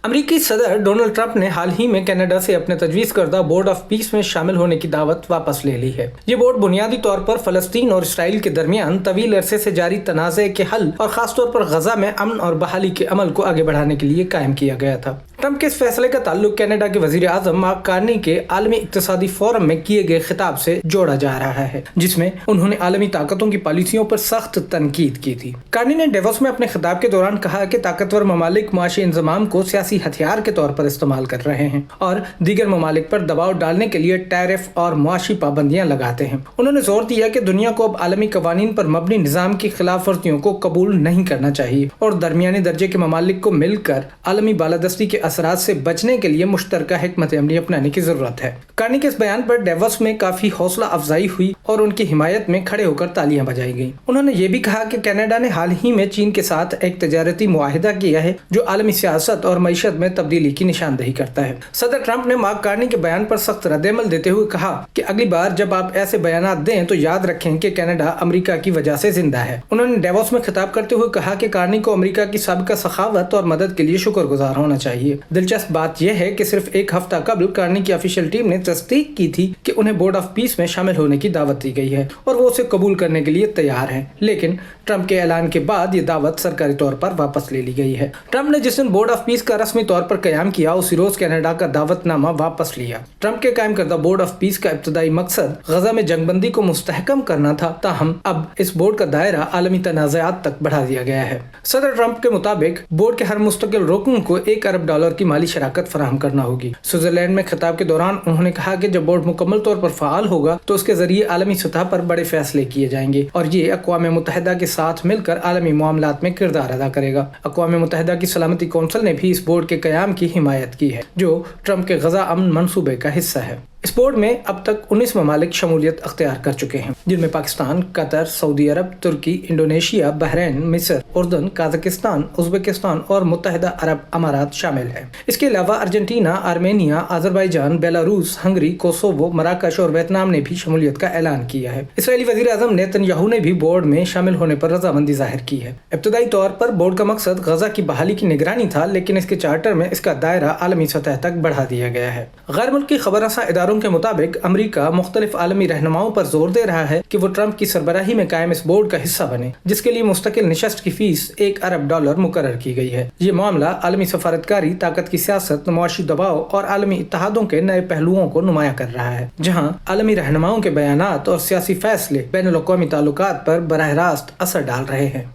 अमरीकी सदर Donald Trump ने हाल ही में कनाडा से अपने तजवीज़ करदा बोर्ड ऑफ पीस में शामिल होने की दावत वापस ले ली है। ये बोर्ड बुनियादी तौर पर फलस्तीन और इसराइल के दरमियान तवील अरसे से जारी तनाज़े के हल और खासतौर पर गजा में अमन और बहाली के अमल को आगे बढ़ाने के लिए कायम किया गया था। ट्रंप के इस फैसले का ताल्लुक कनाडा के वजीर आज़म मार्क कार्नी के आलमी इक्तिसादी फोरम में किए गए खिताब से जोड़ा जा रहा है, जिसमें उन्होंने आलमी ताकतों की पॉलिसियों पर सख्त तनकीद की थी। कार्नी ने डेवोस में अपने खिताब के दौरान कहा कि ताकतवर ममालिक मुआशी इंजमाम को सियासी हथियार के तौर पर इस्तेमाल कर रहे हैं और दीगर ममालिक पर दबाव डालने के लिए टैरिफ और मुआशी पाबंदियां लगाते हैं। उन्होंने जोर दिया कि दुनिया को अब आलमी कवानीन पर मबनी निज़ाम की खिलाफ वर्जियों को कबूल नहीं करना चाहिए और दरमियानी दर्जे के ममालिक को मिलकर आलमी बालादस्ती के असरात से बचने के लिए मुश्तरका हिकमत अमली अपनाने की जरूरत है। कार्नी के इस बयान पर डेवोस में काफी हौसला अफजाई हुई और उनकी हिमायत में खड़े होकर तालियां बजाई गई। उन्होंने ये भी कहा कि कनाडा ने हाल ही में चीन के साथ एक तजारती मुआहिदा किया है जो आलमी सियासत और मईशत में तब्दीली की निशानदेही करता है। सदर ट्रंप ने मार्क कार्नी के बयान पर सख्त रद्दअमल देते हुए कहा कि अगली बार जब आप ऐसे बयान दें तो याद रखें कि कनाडा अमेरिका की वजह से जिंदा है। उन्होंने डेवोस में खिताब करते हुए कहा कि कार्नी को अमेरिका की साबिका सखावत और मदद के लिए शुक्रगुजार होना चाहिए। दिलचस्प बात यह है कि सिर्फ एक हफ्ता कबल कार्नी की ऑफिशियल टीम ने तस्दीक की थी कि उन्हें बोर्ड ऑफ पीस में शामिल होने की दावत दी गई है और वो उसे कबूल करने के लिए तैयार हैं, लेकिन ट्रंप के ऐलान के बाद ये दावत सरकारी तौर पर वापस ले ली गई है। ट्रंप ने जिस दिन बोर्ड ऑफ पीस का रस्मी तौर पर कयाम किया उसी रोज कनाडा का दावतनामा वापस लिया। ट्रंप के कायम करदा बोर्ड ऑफ पीस का इब्तदाई मकसद गजा में जंगबंदी को मुस्तहकम करना था, ताहम अब इस बोर्ड का दायरा आलमी तनाज़ात तक बढ़ा दिया गया है। सदर ट्रंप के मुताबिक बोर्ड के हर मुस्तकिल रुकन को $1 अरब की माली शराकत फराहम करना होगी। स्विट्जरलैंड में खिताब के दौरान उन्होंने कहा कि जब बोर्ड मुकम्मल तौर पर फाल होगा तो उसके जरिए आलमी सतह पर बड़े फैसले किए जाएंगे और ये अक़वाम मुत्तहिदा के साथ मिलकर आलमी मामलात में किरदार अदा करेगा। अक़वाम मुत्तहिदा की सलामती कौंसिल ने भी इस बोर्ड के क़याम की हिमायत की है, जो ट्रंप के गजा अमन मंसूबे का हिस्सा है। इस बोर्ड में अब तक 19 ममालिक शमूलियत अख्तियार कर चुके हैं, जिनमें पाकिस्तान, कतर, सऊदी अरब, तुर्की, इंडोनेशिया, बहरीन, मिस्र, उर्दन, काज़ाकिस्तान, उज़्बेकिस्तान और मुत्तहिदा अरब अमारात शामिल हैं। इसके अलावा Argentina, Armenia, Azerbaijan, Belarus, Hungary, Kosovo, मराकश और वियतनाम ने भी शमूलियत का ऐलान किया है। इसराइली वज़ीर आज़म नेतन्याहू ने भी बोर्ड में शामिल होने पर रजामंदी जाहिर की है। इब्तदाई तौर पर बोर्ड का मकसद गजा की बहाली की निगरानी था, लेकिन इसके चार्टर में इसका दायरा आलमी सतह तक बढ़ा दिया गया है। गैर मुल्की खबररसा इदारों के मुताबिक अमेरिका मुख्तलिफ आलमी रहनुमाओं पर जोर दे रहा है कि वो ट्रंप की सरबराही में कायम इस बोर्ड का हिस्सा बने, जिसके लिए मुस्तकिल निशस्त की फीस $1 अरब मुकर्रर की गई है। ये मामला आलमी सफारतकारी, ताकत की सियासत, मुआशी दबाव और आलमी इत्तेहादों के नए पहलुओं को नुमाया कर रहा है, जहाँ आलमी रहनुमाओं के बयानात और सियासी फैसले बैनुल अक़वामी ताल्लुकात पर बराह रास्त असर डाल रहे हैं।